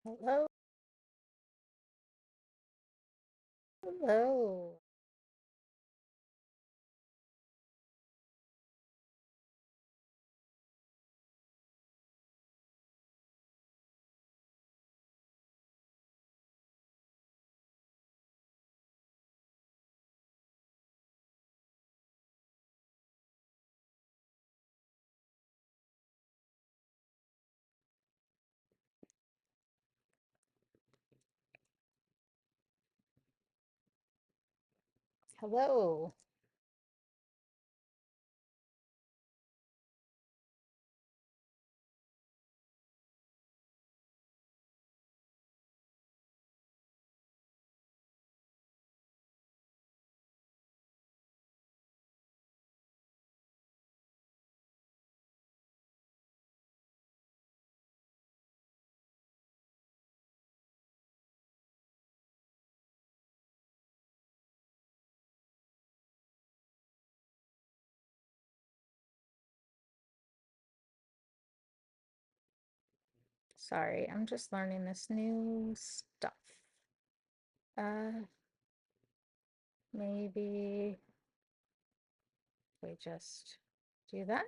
Hello, hello. Hello. Sorry, I'm just learning this new stuff. Uh, maybe we just do that.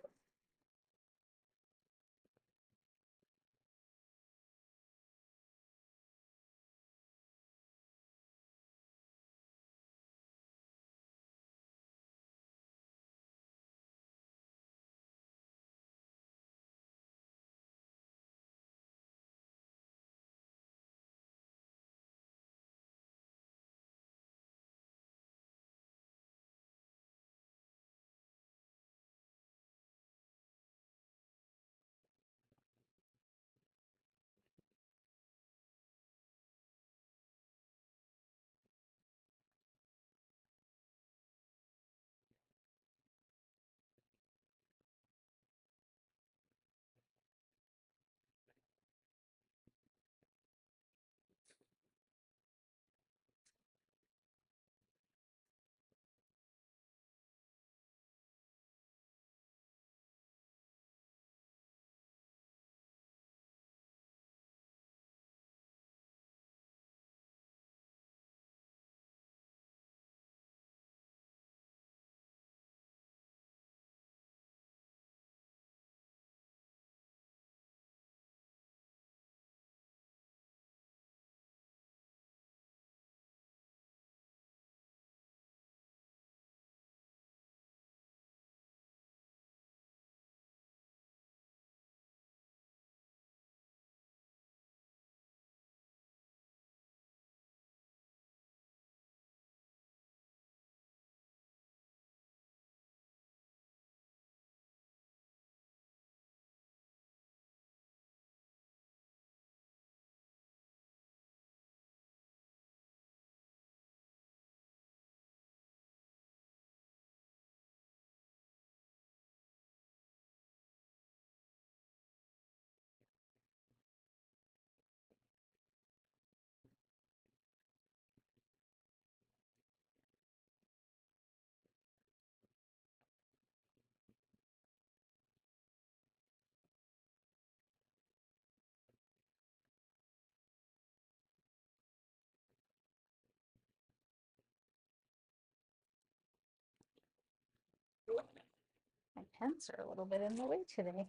My pens are a little bit in the way today.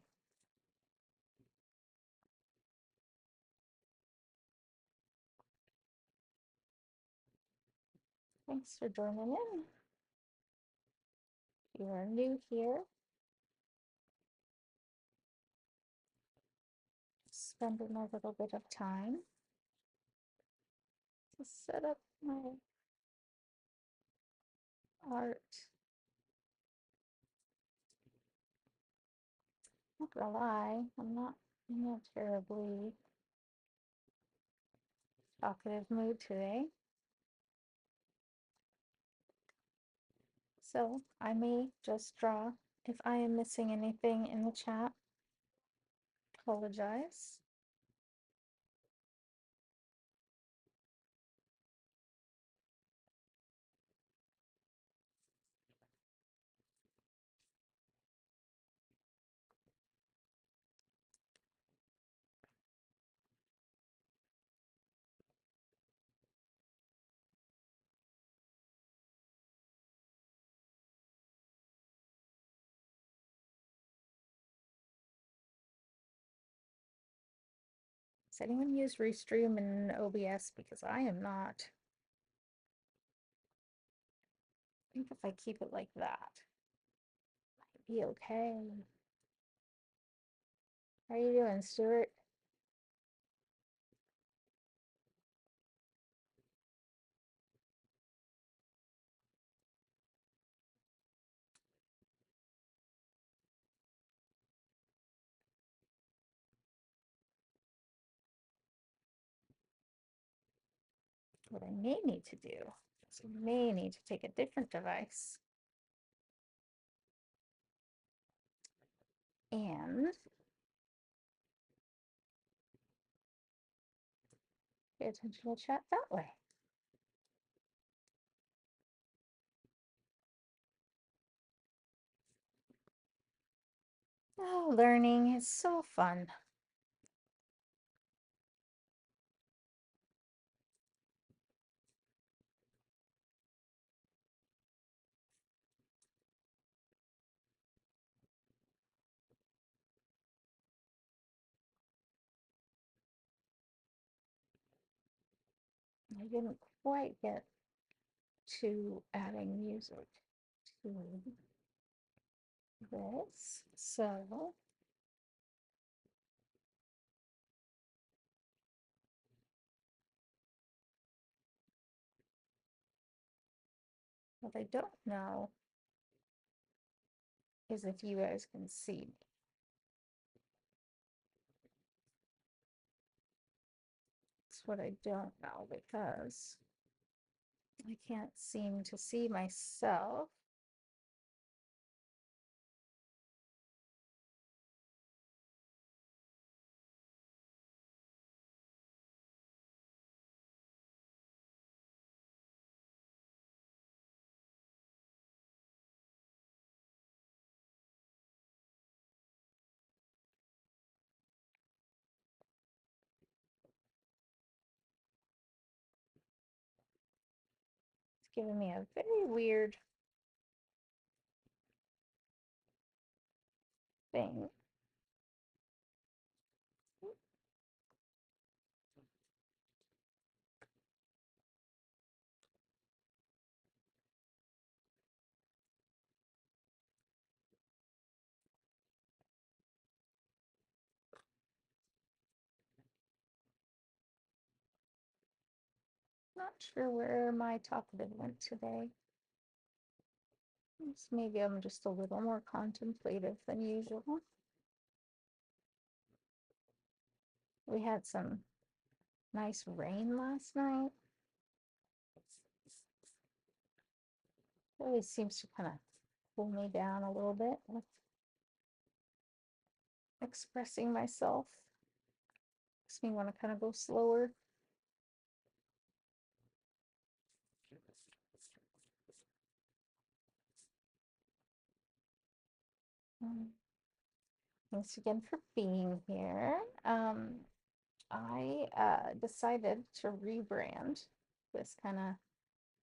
Thanks for joining in. If you are new here, spending a little bit of time to set up my art. Not gonna lie, I'm not in a terribly talkative mood today. So I may just draw. If I am missing anything in the chat, apologize. Does anyone use Restream in OBS? Because I am not. I think if I keep it like that, might be okay. How are you doing, Stuart? What I may need to do is I may need to take a different device and pay attention to chat that way. Oh, learning is so fun. I didn't quite get to adding music to this, so what I don't know is if you guys can see me. That's what I don't know because I can't seem to see myself. It's giving me a very weird thing. Not sure where my talkative went today. Maybe I'm just a little more contemplative than usual. We had some nice rain last night. It always seems to kind of pull me down a little bit with expressing myself. Makes me want to kind of go slower. Thanks again for being here. I decided to rebrand this kind of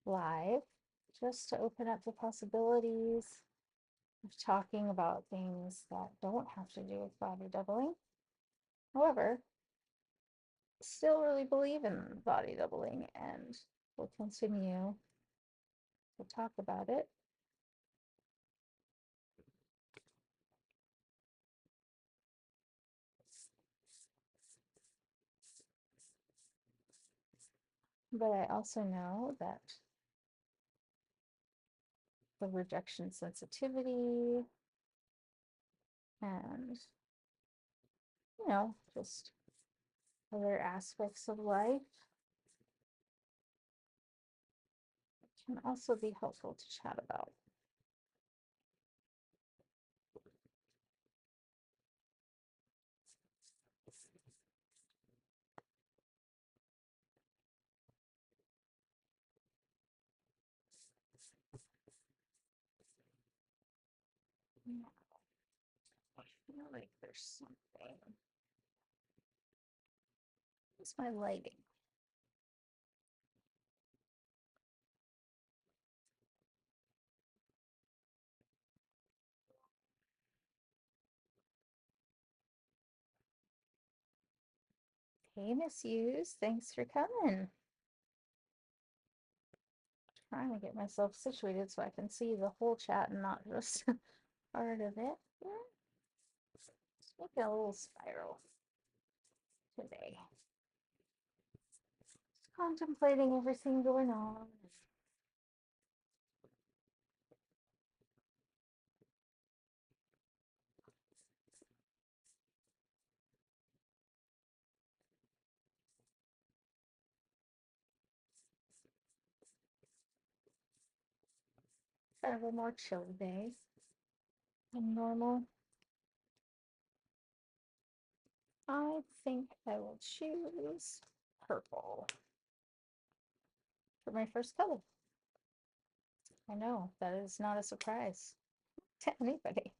live just to open up the possibilities of talking about things that don't have to do with body doubling. However, still really believe in body doubling and will continue to talk about it. But I also know that the rejection sensitivity and, you know, just other aspects of life can also be helpful to chat about. I feel like there's something. What's my lighting? Hey, Miss Hughes, thanks for coming. Trying to get myself situated so I can see the whole chat and not just part of it. Let's make a little spiral today. Just contemplating everything going on. Kind of a more chill day than normal. I think I will choose purple for my first color. I know that is not a surprise to anybody.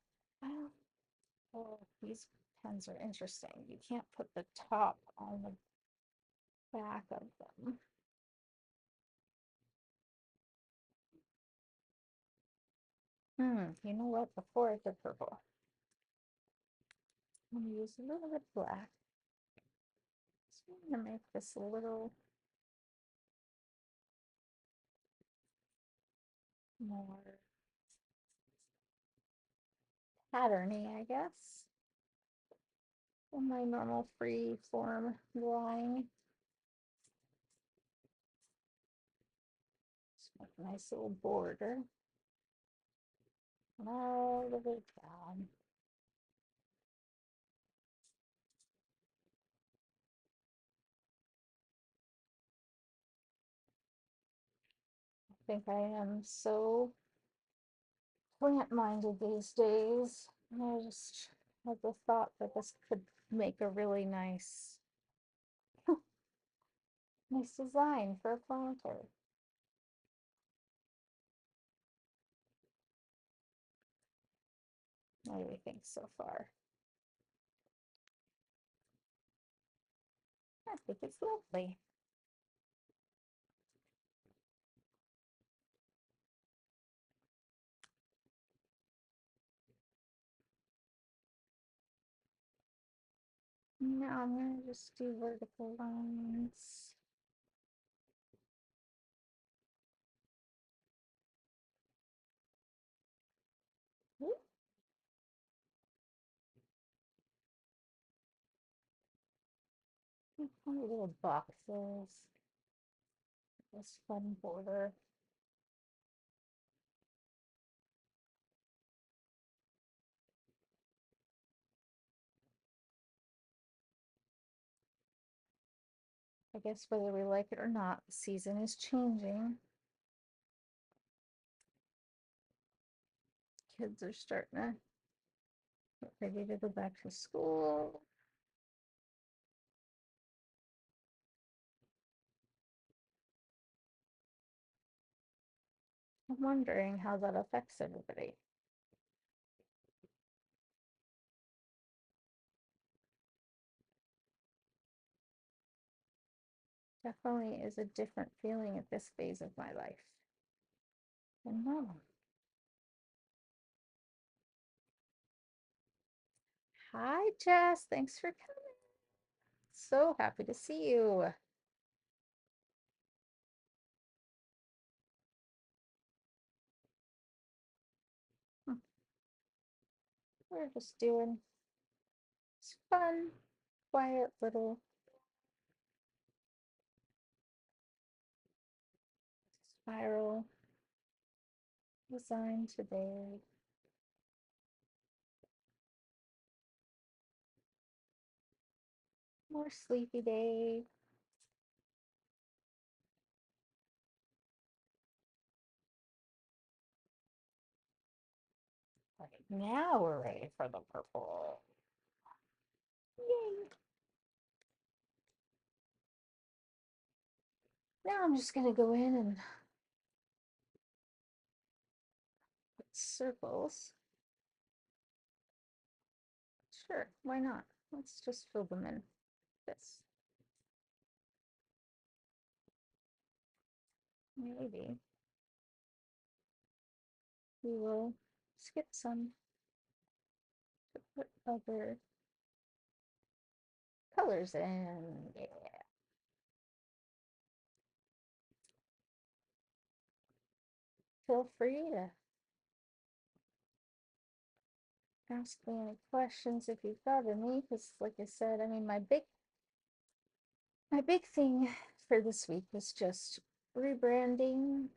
Oh, these pens are interesting. You can't put the top on the back of them. You know what? Before I did purple, I'm gonna use a little bit of black. So I'm gonna make this a little more patterny, I guess, than my normal free form drawing. Just make a nice little border. And all the way down. I think I am so plant-minded these days. And I just had the thought that this could make a really nice nice design for a planter. What do you think so far? I think it's lovely. Now I'm going to just do vertical lines. Ooh. Little boxes. This fun border. I guess whether we like it or not, the season is changing. Kids are starting to get ready to go back to school. I'm wondering how that affects everybody. Definitely is a different feeling at this phase of my life than normal. Hi, Jess. Thanks for coming. So happy to see you. We're just doing this fun, quiet little spiral design today. More sleepy day. Right, now we're ready for the purple. Yay. Now I'm just gonna go in and put circles. Sure, why not? Let's just fill them in this. Maybe we will skip some to put other colors in. Yeah. Feel free to ask me any questions if you've got any, because like I said, I mean, my big thing for this week was just rebranding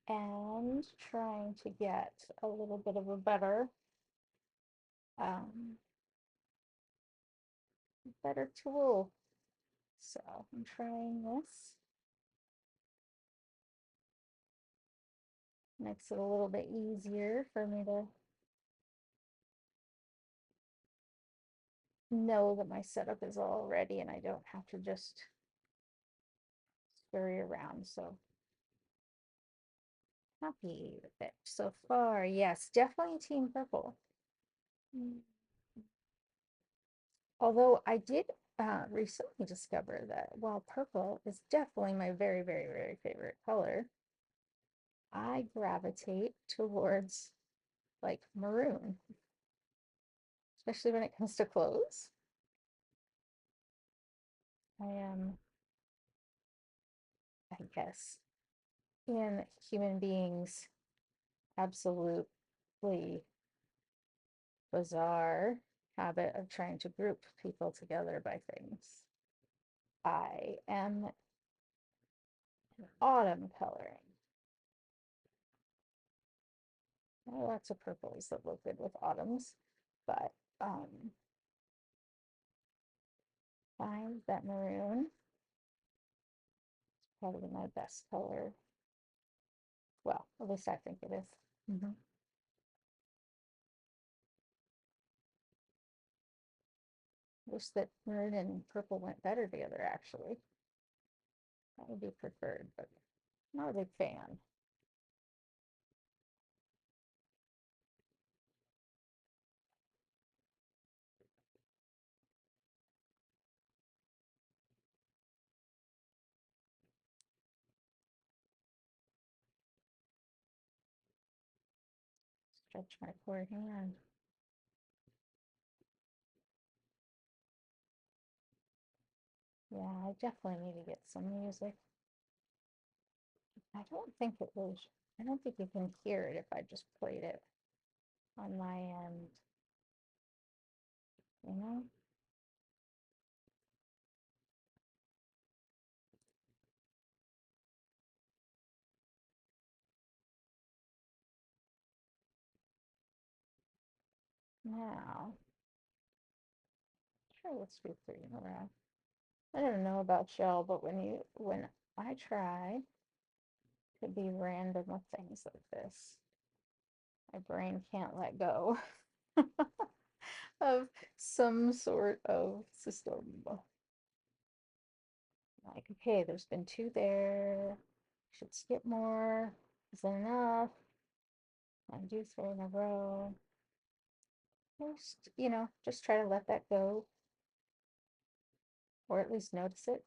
and trying to get a little bit of a um, better tool. So I'm trying this. Makes it a little bit easier for me to know that my setup is all ready and I don't have to just scurry around. So happy with it so far. Yes, definitely Team Purple. Mm. Although I did recently discover that while purple is definitely my very, very, very favorite color, I gravitate towards like maroon, especially when it comes to clothes. I am, I guess, in human beings' absolutely bizarre habit of trying to group people together by things. I am an autumn coloring. There are lots of purples that look good with autumns, but find that maroon is probably my best color. Well, at least I think it is. Wish that maroon and purple went better together, actually. That would be preferred, but not a big fan. Stretch my poor hand. Yeah, I definitely need to get some music. I don't think it was, I don't think you can hear it if I just played it on my end, you know? Now, sure, let's do three in a row. I don't know about y'all, but when I try to be random with things like this, my brain can't let go of some sort of system. Like, okay, there's been two there. Should skip more. Is that enough? And do three in a row. Just, just try to let that go, or at least notice it.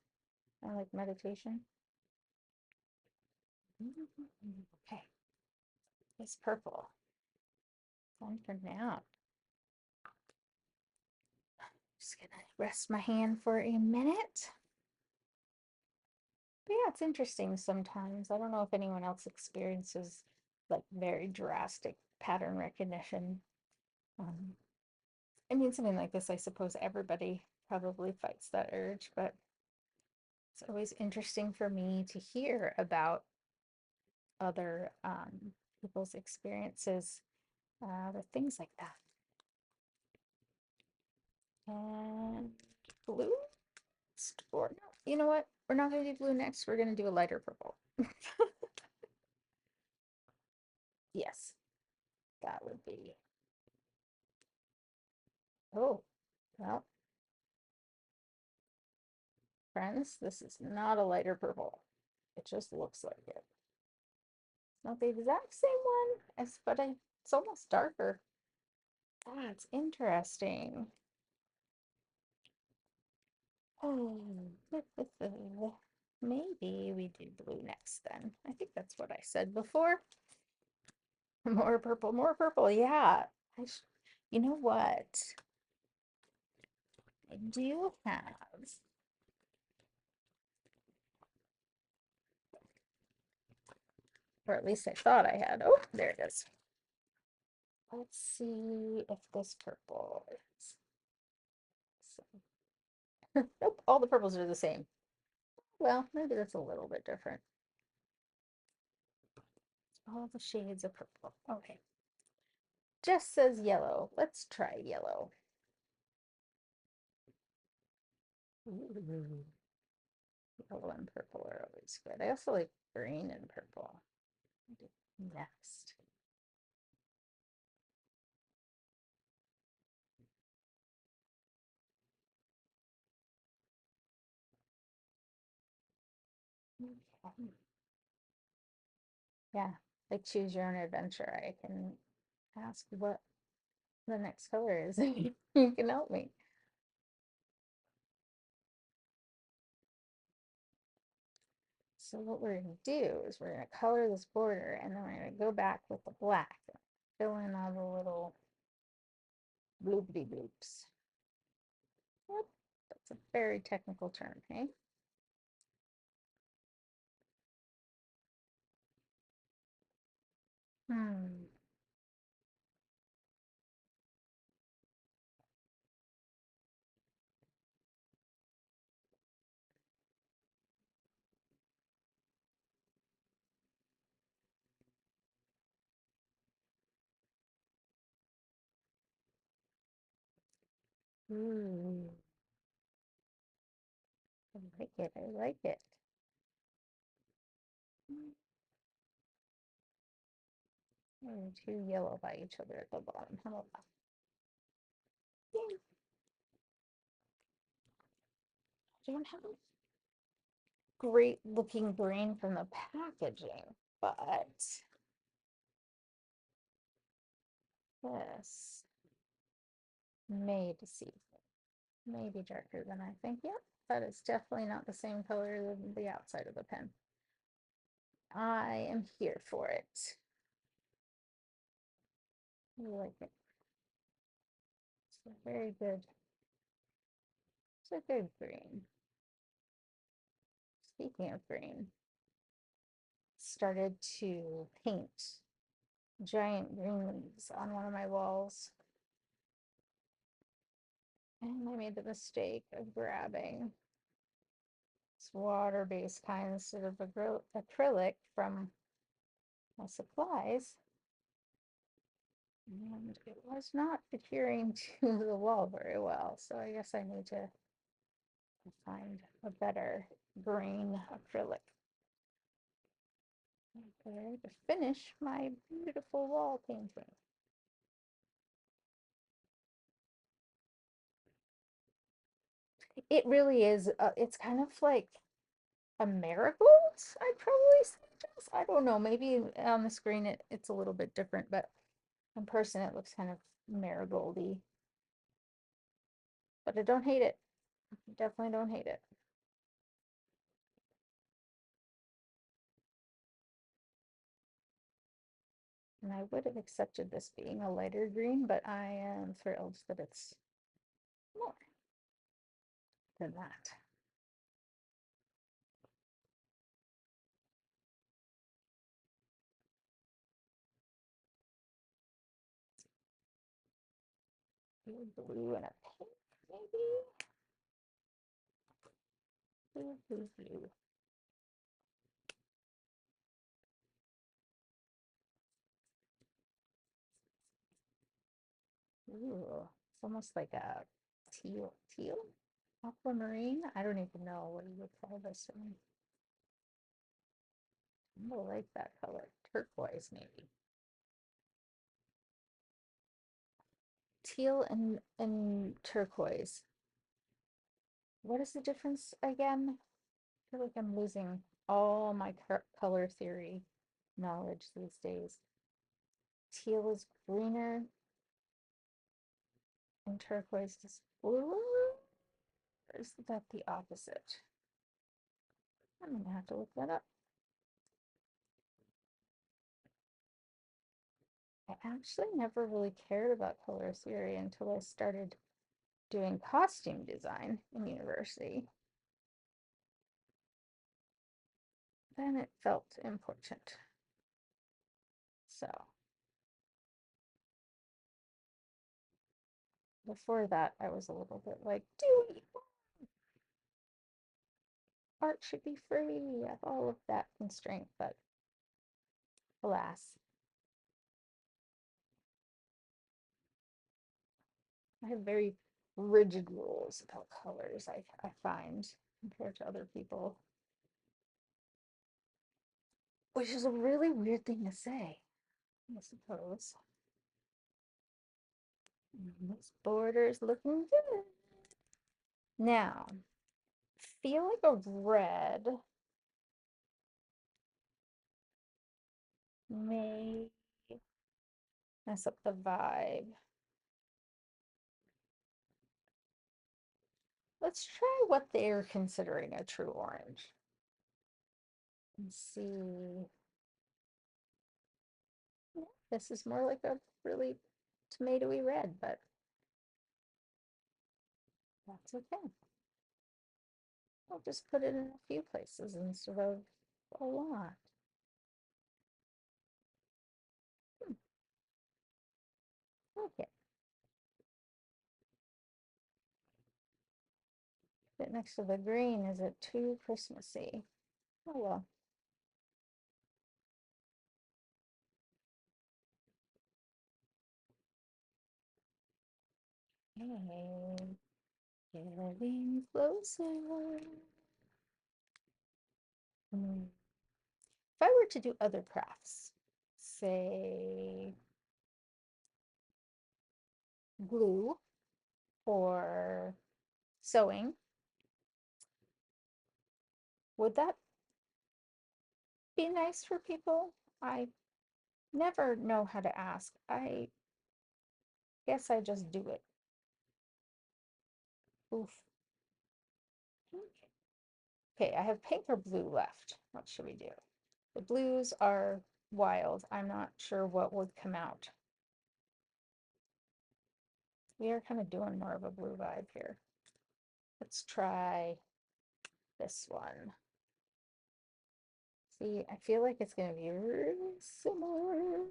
I like meditation. Okay, it's purple. Time for nap. Just gonna rest my hand for a minute. But yeah, it's interesting sometimes. I don't know if anyone else experiences like very drastic pattern recognition. Um, I mean, something like this, I suppose everybody probably fights that urge, but it's always interesting for me to hear about other people's experiences with things like that. And blue, or no, you know what? We're not going to do blue next. We're going to do a lighter purple. Yes, that would be. Oh, well, friends, this is not a lighter purple. It just looks like it. Not the exact same one, but it's almost darker. That's interesting. Oh, maybe we do blue next then. I think that's what I said before. More purple, more purple. Yeah. You know what? I do have, or at least I thought I had. Oh, there it is. Let's see if this purple is. Nope, all the purples are the same. Well, maybe that's a little bit different. All the shades of purple. Okay. Just says yellow. Let's try yellow. Ooh. Yellow and purple are always good. I also like green and purple. Next. Okay. Yeah, like choose your own adventure. I can ask what the next color is. You can help me. So what we're going to do is we're going to color this border and then we're going to go back with the black. Fill in all the little bloopity bloops. Yep, that's a very technical term, hey? Hmm. Ooh. I like it. I like it. Oh, two yellow by each other at the bottom. How about that? Yay. I don't have a great looking green from the packaging, but this may deceive me. Maybe darker than I think. Yep, but it's definitely not the same color than the outside of the pen. I am here for it. I like it. It's a very good. It's a good green. Speaking of green, started to paint giant green leaves on one of my walls. And I made the mistake of grabbing this water-based kind instead of acrylic from my supplies. And it was not adhering to the wall very well. So I guess I need to find a better green acrylic. Okay, to finish my beautiful wall painting. It really is, it's kind of like a marigold, I'd probably say, Jess. I don't know, maybe on the screen it's a little bit different, but in person it looks kind of marigoldy. But I don't hate it. Definitely don't hate it. And I would have accepted this being a lighter green, but I am thrilled that it's more than that. Blue and a pink, maybe? Blue, blue, blue. Ooh, it's almost like a teal? Aquamarine? I don't even know what you would call this one. I like that color. Turquoise, maybe. Teal and turquoise. What is the difference again? I feel like I'm losing all my color theory knowledge these days. Teal is greener and turquoise is bluer? Or is that the opposite? I'm gonna have to look that up. I actually never really cared about color theory until I started doing costume design in university. Then it felt important. So before that, I was a little bit like, do art should be free of all of that constraint, but alas, I have very rigid rules about colors, I find, compared to other people, which is a really weird thing to say, I suppose. This border is looking good. Now, feel like a red may mess up the vibe. Let's try what they're considering a true orange. And see. This is more like a really tomatoey red, but that's okay. I'll just put it in a few places instead of a lot. Okay. Sit next to the green. Is it too Christmassy? Oh well. Hey, getting closer. If I were to do other crafts, say glue or sewing, would that be nice for people? I never know how to ask. I guess I just do it. Oof. Okay, I have pink or blue left. What should we do? The blues are wild. I'm not sure what would come out. We are kind of doing more of a blue vibe here. Let's try this one. See, I feel like it's going to be really similar.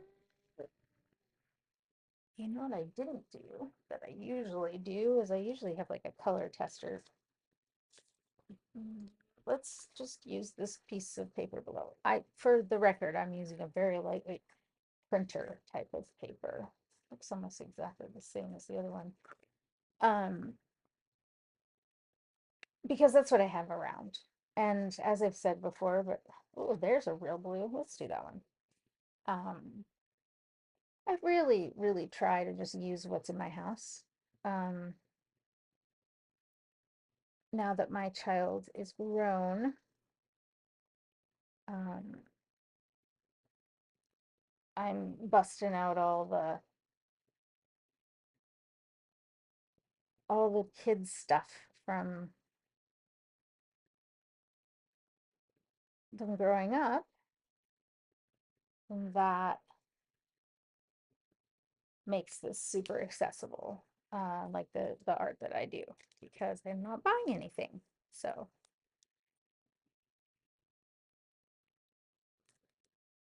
You know what I didn't do that I usually do is I usually have like a color tester. Let's just use this piece of paper below. For the record, I'm using a very lightweight printer type of paper. Looks almost exactly the same as the other one. Because that's what I have around. And as I've said before, but oh, there's a real blue. Let's do that one. I really, really try to just use what's in my house. Now that my child is grown, I'm busting out all the kids stuff from them growing up, and that makes this super accessible, like the art that I do, because I'm not buying anything. So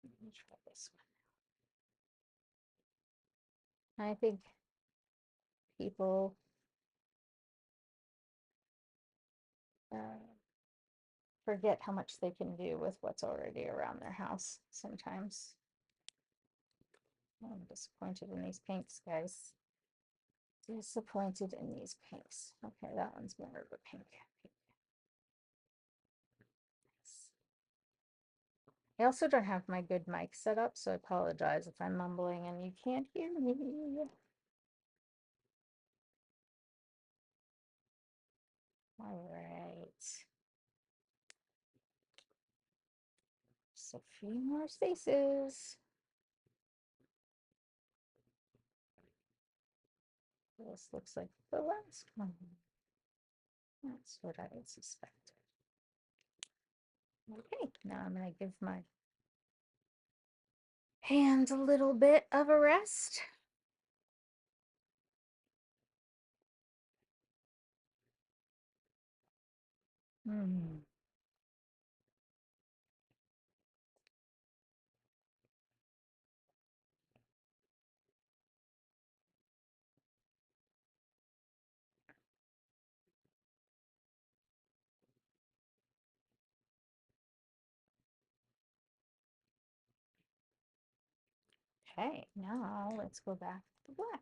let me try this one. I think people forget how much they can do with what's already around their house sometimes. I'm disappointed in these pinks, guys. Disappointed in these pinks. Okay, that one's more of a pink. I also don't have my good mic set up, so I apologize if I'm mumbling and you can't hear me. All right. Just a few more spaces. This looks like the last one. That's what I suspected. Okay, now I'm going to give my And a little bit of a rest. Hmm. Okay, now let's go back to black.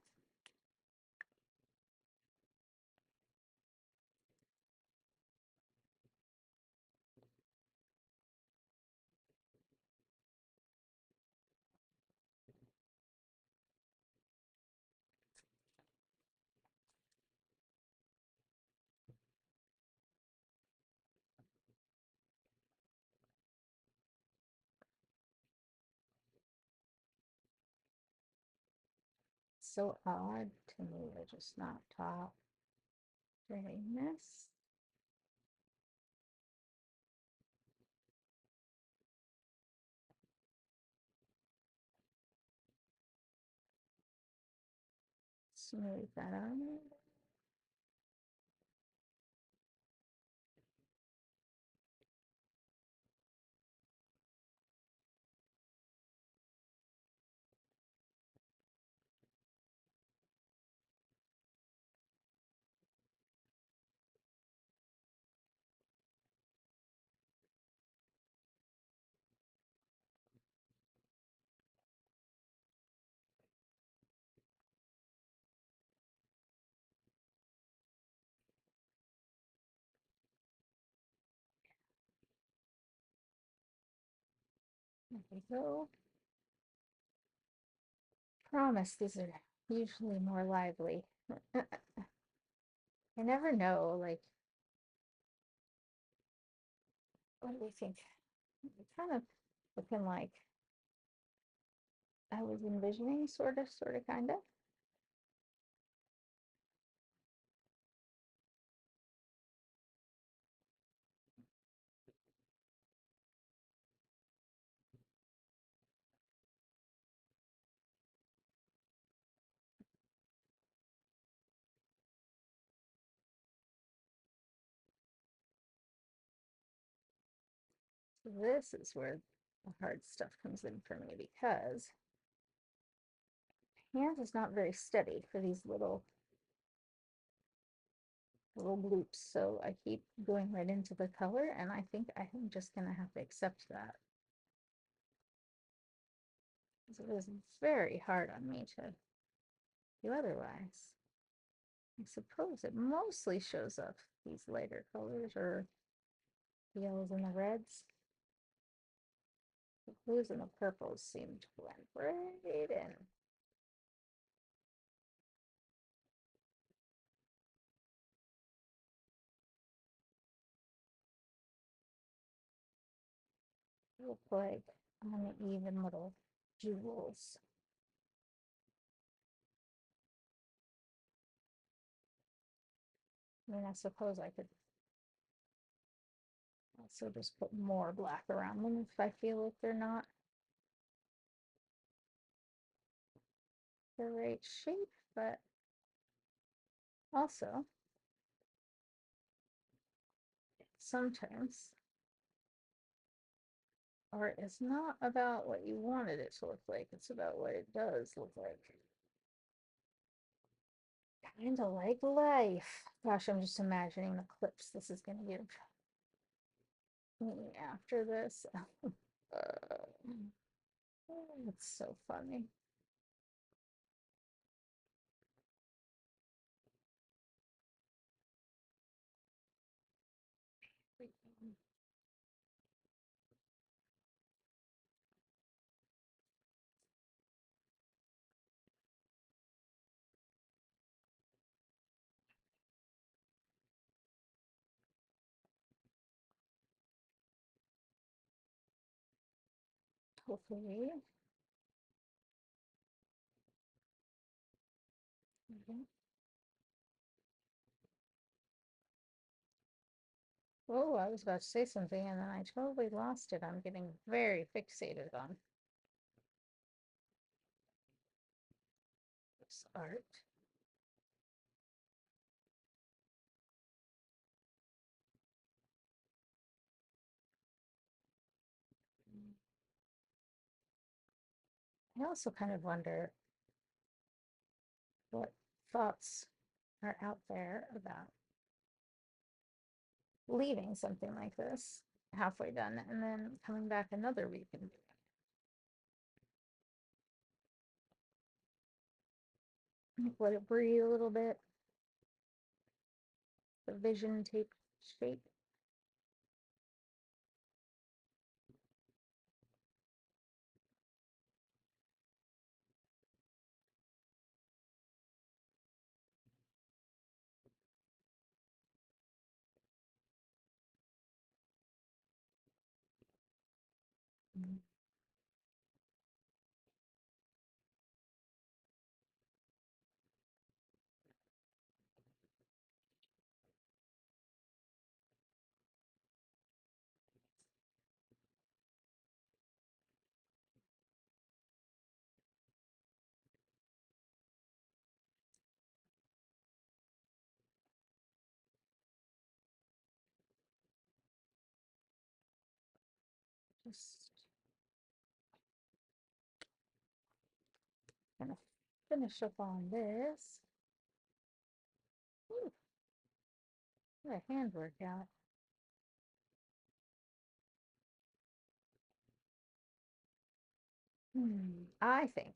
So odd to me to just not top doing this. Smooth that out. There we go. Promise these are usually more lively. I never know, like, what do we think? Kind of looking like I was envisioning, sort of, kind of. So this is where the hard stuff comes in for me because hand is not very steady for these little bloops. So I keep going right into the color, and I think I am just gonna have to accept that. It is very hard on me to do otherwise. I suppose it mostly shows up these lighter colors or the yellows and the reds. The blues and the purples seem to blend right in. Look like uneven little jewels. I mean, I suppose I could also just put more black around them if I feel like they're not the right shape, but also sometimes art is not about what you wanted it to look like, it's about what it does look like. Kind of like life. Gosh, I'm just imagining the clips this is going to give me after this. It's so funny. Hopefully. Mhm. Oh, I was about to say something and then I totally lost it. I'm getting very fixated on this art. I also kind of wonder what thoughts are out there about leaving something like this halfway done and then coming back another week and doing it. Let it breathe a little bit. The vision take shape. Just gonna finish up on this. Ooh, what a hand workout. I think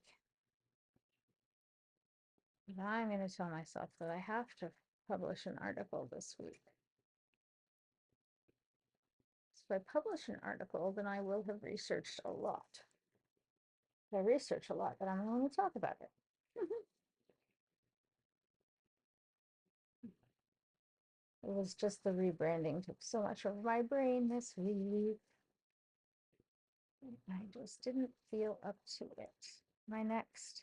that I'm going to tell myself that I have to publish an article this week. So if I publish an article, then I will have researched a lot. If I research a lot, then I'm going to talk about it. It was just the rebranding took so much over my brain this week. I just didn't feel up to it. My next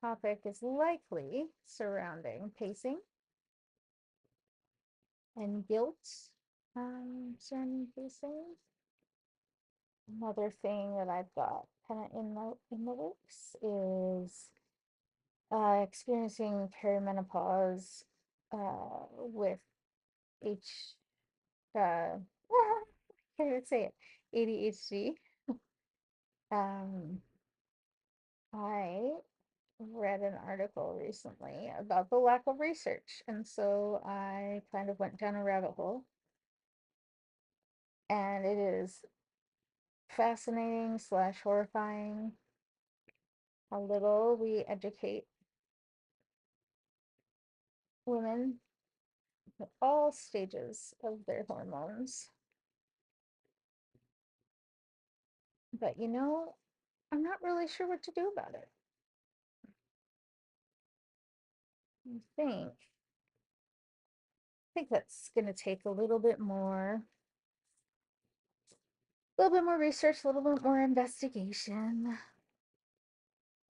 topic is likely surrounding pacing and guilt surrounding pacing. Another thing that I've got kind of in the works is experiencing perimenopause with H I can't even say it, ADHD. Um, I read an article recently about the lack of research, and so I kind of went down a rabbit hole, and it is fascinating slash horrifying how little we educate women at all stages of their hormones. But I'm not really sure what to do about it. I think that's going to take a little bit more research, a little bit more investigation. I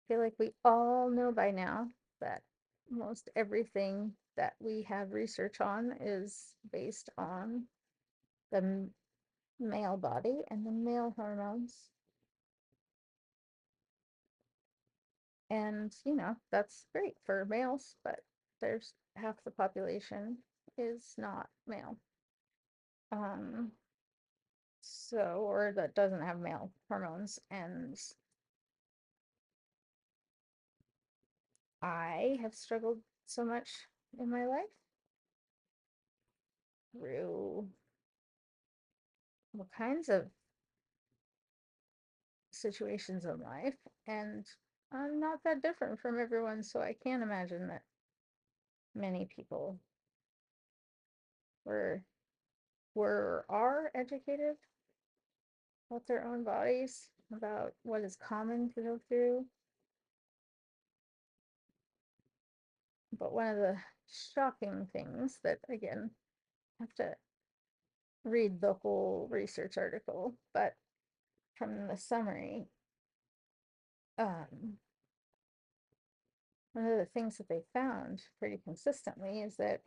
feel like we all know by now that most everything that we have research on is based on the male body and the male hormones. And, that's great for males, but there's half the population is not male. Or that doesn't have male hormones. And I have struggled so much in my life through all kinds of situations in life, and I'm not that different from everyone, so I can't imagine that many people were were or are educated about their own bodies, about what is common to go through. But one of the shocking things that, again, I have to read the whole research article, but from the summary, um, one of the things that they found pretty consistently is that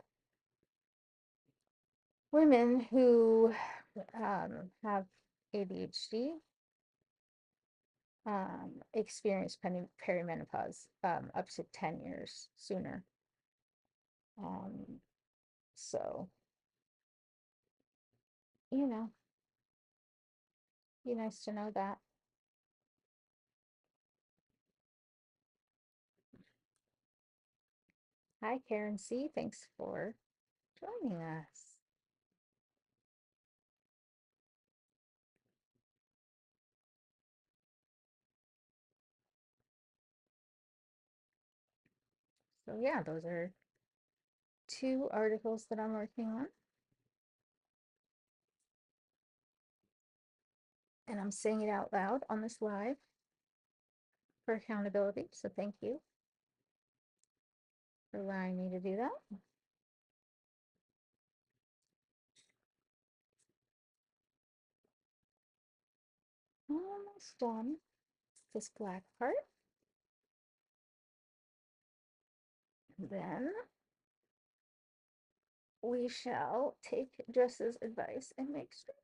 women who have ADHD experience perimenopause up to 10 years sooner. So, you know, be nice to know that. Hi, Karen C. Thanks for joining us. So yeah, those are two articles that I'm working on. And I'm saying it out loud on this live for accountability. So thank you for allowing me to do that. Almost done this black part. Then we shall take Jess's advice and make strips.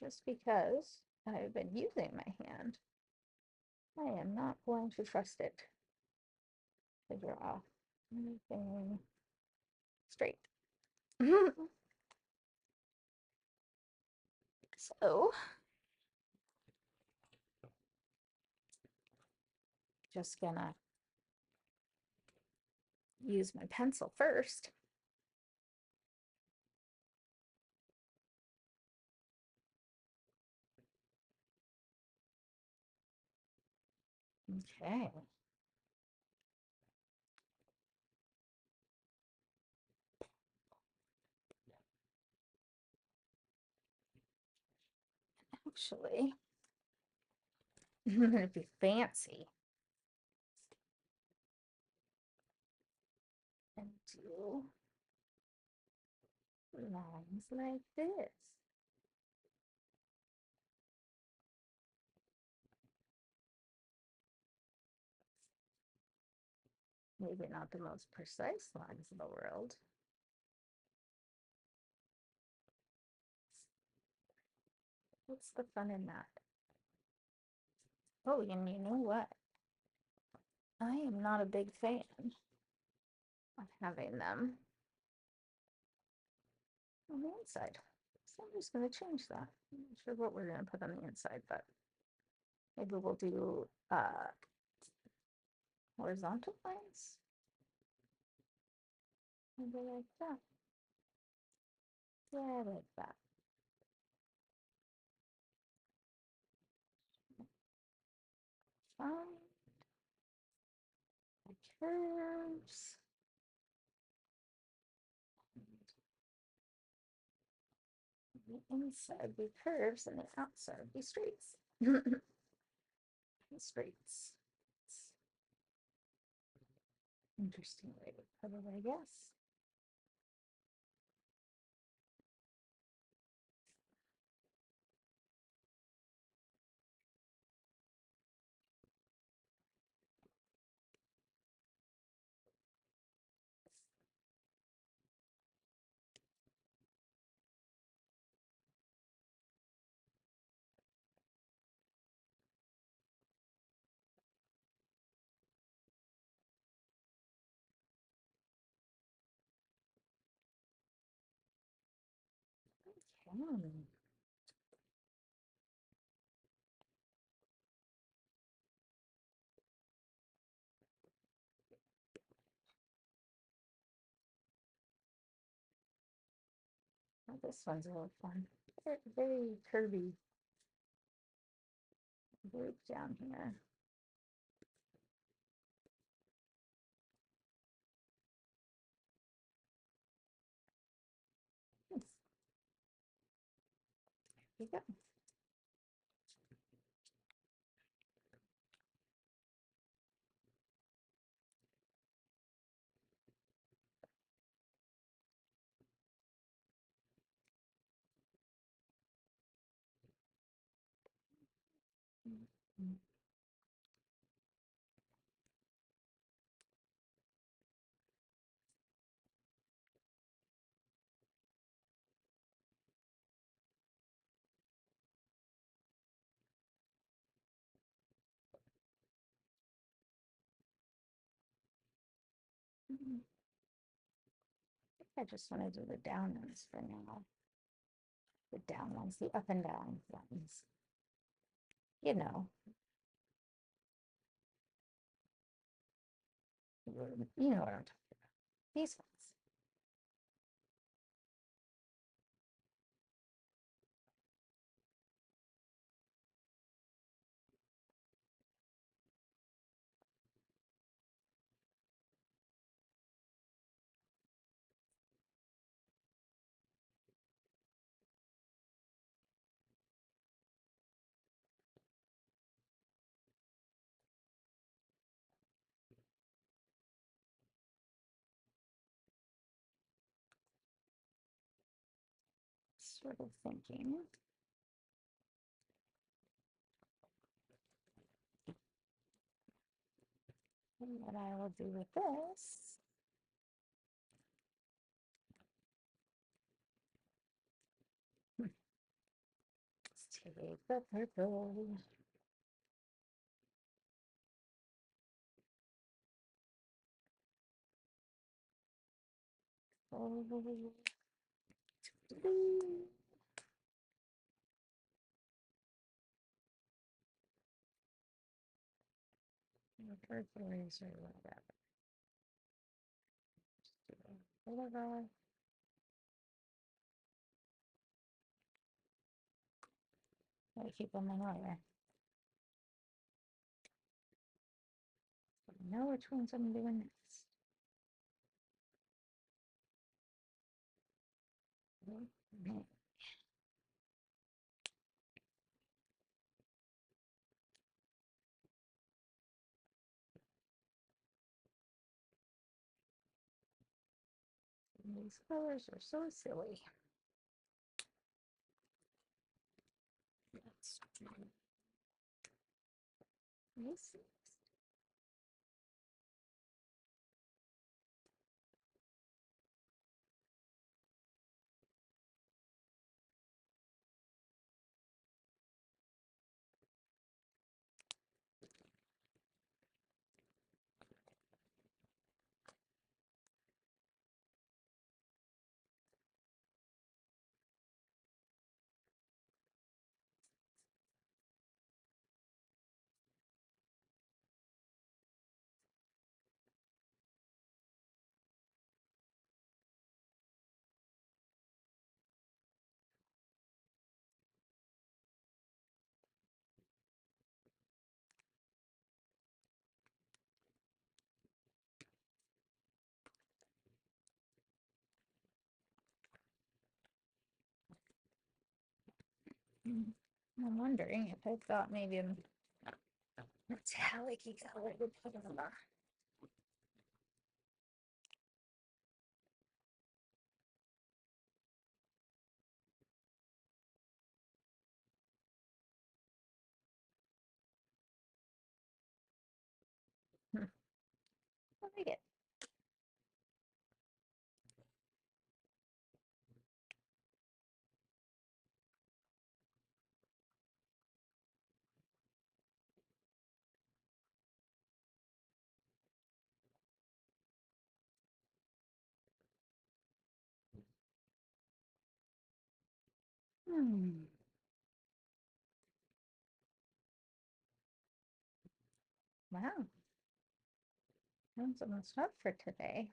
Just because I've been using my hand, I am not going to trust it to draw anything straight. So, just gonna use my pencil first. Okay. Actually, I'm gonna be fancy and do lines like this. Maybe not the most precise lines in the world. What's the fun in that? Oh, and you know what? I am not a big fan of having them on the inside. So I'm just going to change that. I'm not sure what we're going to put on the inside, but maybe we'll do horizontal lines. Maybe like that. Yeah, like that. Fine. The curves. The inside be curves and the outside be straights. Straights. Interesting way to put it, I guess. Okay. Oh, this one's a little fun. Very curvy group down here. Nice. There you go. I just want to do the down ones for now. The down ones, the up and down ones. You know. You know what I'm talking about. These ones. Sort of thinking what I will do with this. Let's take the purple. Oh. Purple eraser, whatever. Whatever. Gotta keep them in order. I know which ones I'm doing next. Okay. These colors are so silly. Let's do this. I'm wondering if I thought maybe a metallic color would put on the I like it. Hmm. Wow. That's almost up for today.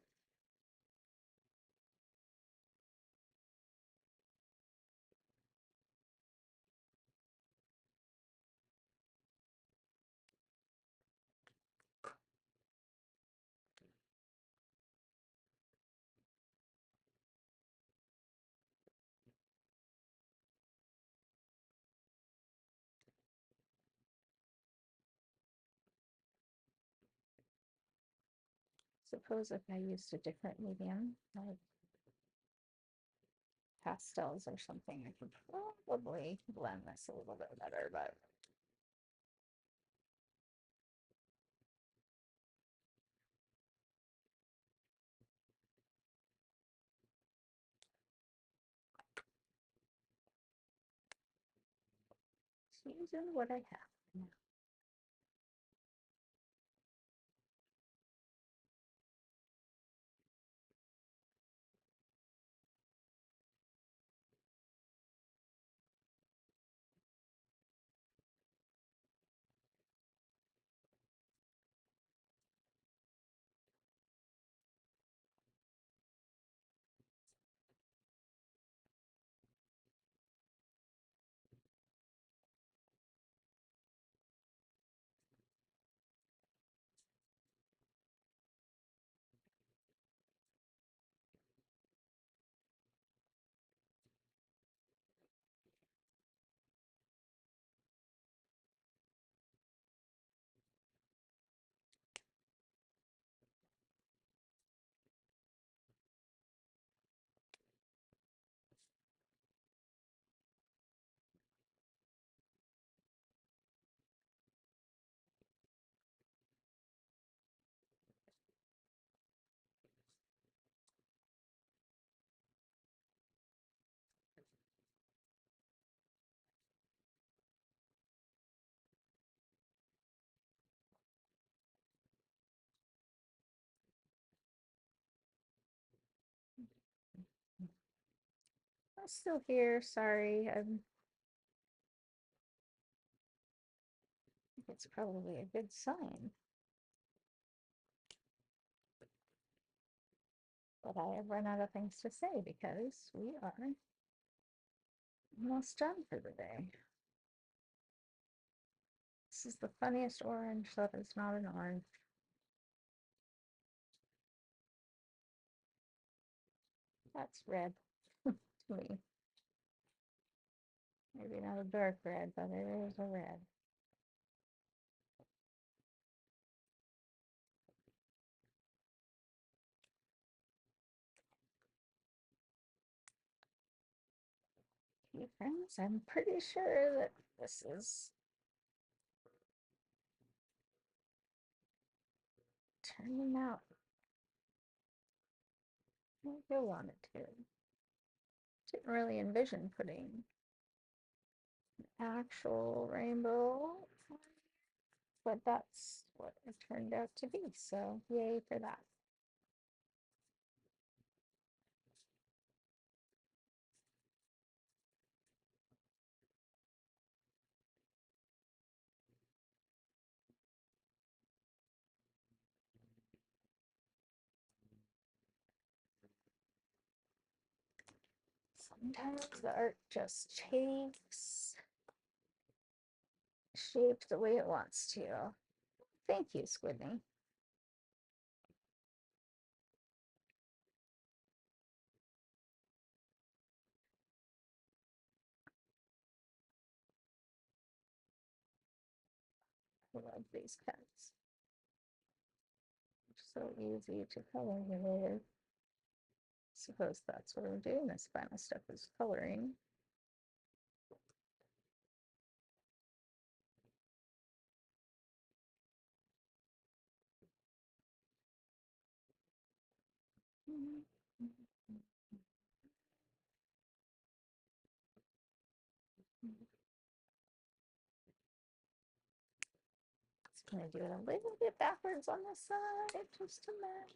Suppose if I used a different medium, like pastels or something, I could probably blend this a little bit better, but just using what I have now. still here. Sorry. It's probably a good sign. But I have run out of things to say because we are almost done for the day. This is the funniest orange that is not an orange. That's red to me. Maybe not a dark red, but it is a red. Okay, friends, I'm pretty sure that this is turning out like I wanted to. Didn't really envision putting actual rainbow, but that's what it turned out to be. So yay for that. Sometimes the art just takes shape the way it wants to. Thank you, Squidney. I love these pens. So easy to color with. Suppose that's what I'm doing. This final step is coloring. Just gonna do it a little bit backwards on this side, just a minute.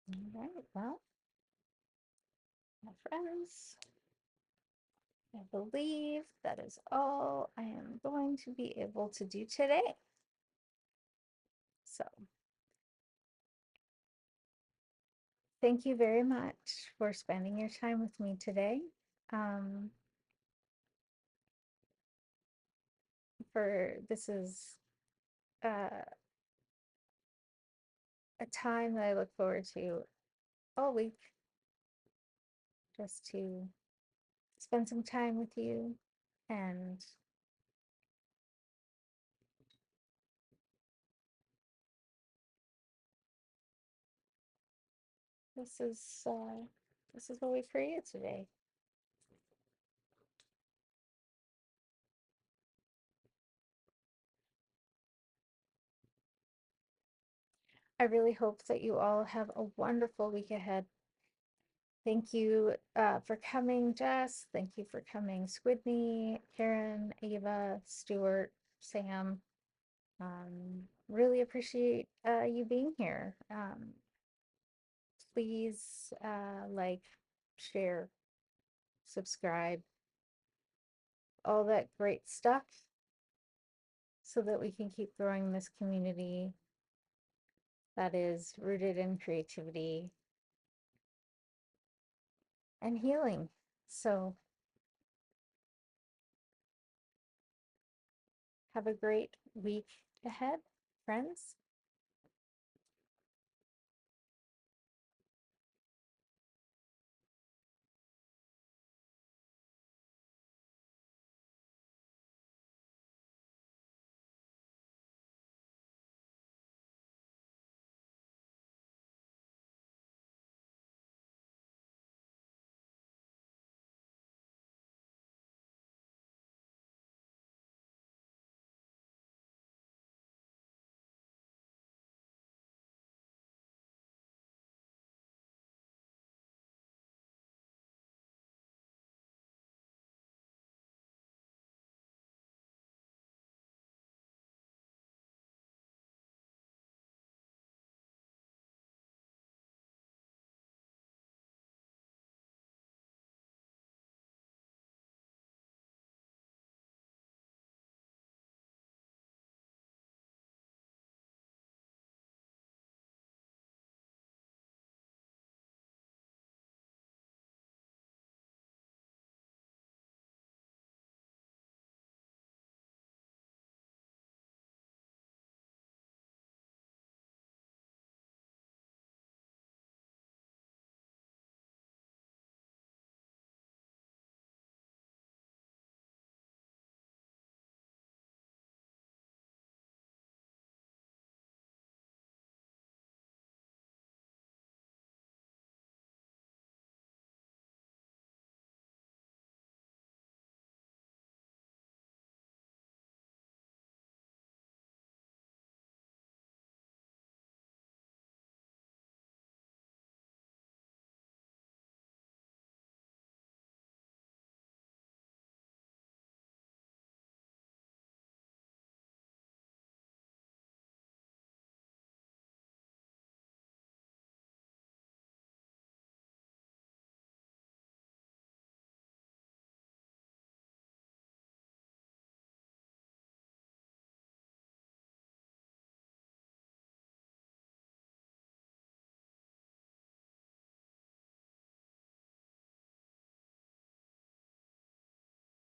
All right, well, my friends, I believe that is all I am going to be able to do today. So thank you very much for spending your time with me today. This is uh, a time that I look forward to all week, just to spend some time with you. And this is what we created today. I really hope that you all have a wonderful week ahead. Thank you for coming, Jess. Thank you for coming, Squidney, Karen, Ava, Stuart, Sam. Really appreciate you being here. Please like, share, subscribe, all that great stuff so that we can keep growing this community that is rooted in creativity and healing. So have a great week ahead, friends.